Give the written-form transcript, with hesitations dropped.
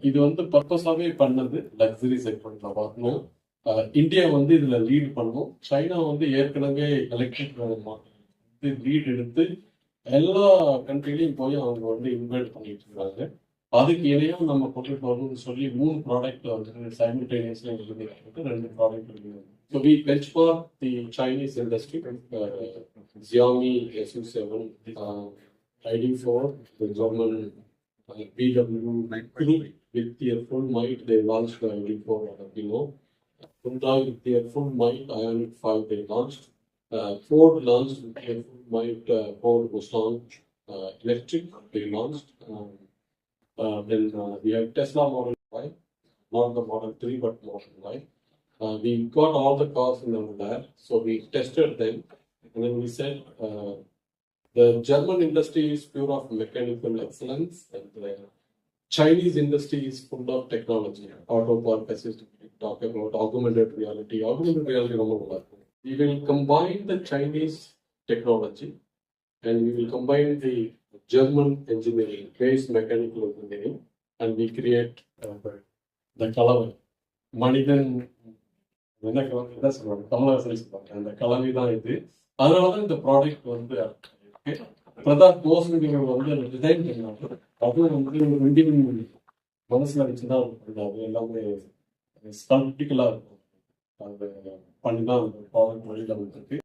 இது வந்து பர்பஸாவே பண்ணது லக்ஸரி செக்மெண்ட்ல வரணும். இந்தியா வந்து இதுல லீட் பண்ணும். சைனா வந்து ஏற்கனவே எலக்ட்ரிக் லீட் எடுத்து எல்லா கண்ட்ரிலையும் போய் அவங்க வந்து இன்வைட் பண்ணிட்டு இருக்காங்க. அதுக்கு இணையா நம்ம கொண்டுட்டு வரணும்னு சொல்லி 3 ப்ராடக்ட்ல வந்து சைமல்டேனியஸ்லி எழுதிட்டு 2 ப்ராடக்ட் இருக்குது. So we benchmark the Chinese industry, Xiaomi SU7, ID4, the German BW group with their full might. They launched the ID4 below. Hyundai with their full might, Ioniq 5 they launched. Ford launched with their full might, Ford Mustang electric they launched. Then we have Tesla Model Y, not the Model 3 but Model Y. We got all the cars in our lab, so we tested them, and then we said the German industry is pure of mechanical excellence, and the Chinese industry is full of technology. Auto park assist, talk about augmented reality. Augmented reality, we will combine the Chinese technology and we will combine the German engineering, base mechanical engineering, and we create the கலவை. மனிதன் என்ன கலவை சொல்லுவாங்க, கமலஹாசன் சொல்லுவாங்க, அந்த கலவை தான் இது. அதனாலதான் இந்த ப்ராடக்ட் வந்து பிரதாப் போஸ் வந்து டிசைன் பண்ணாங்க. அதுவும் வந்து இந்தியன் மனசுல வச்சுதான் அது எல்லாமே ஸ்கல்ப்டிக்கலா இருக்கும். அது பண்ணிதான் அந்த ப்ராடக்ட் வெளியில வந்துருக்கு.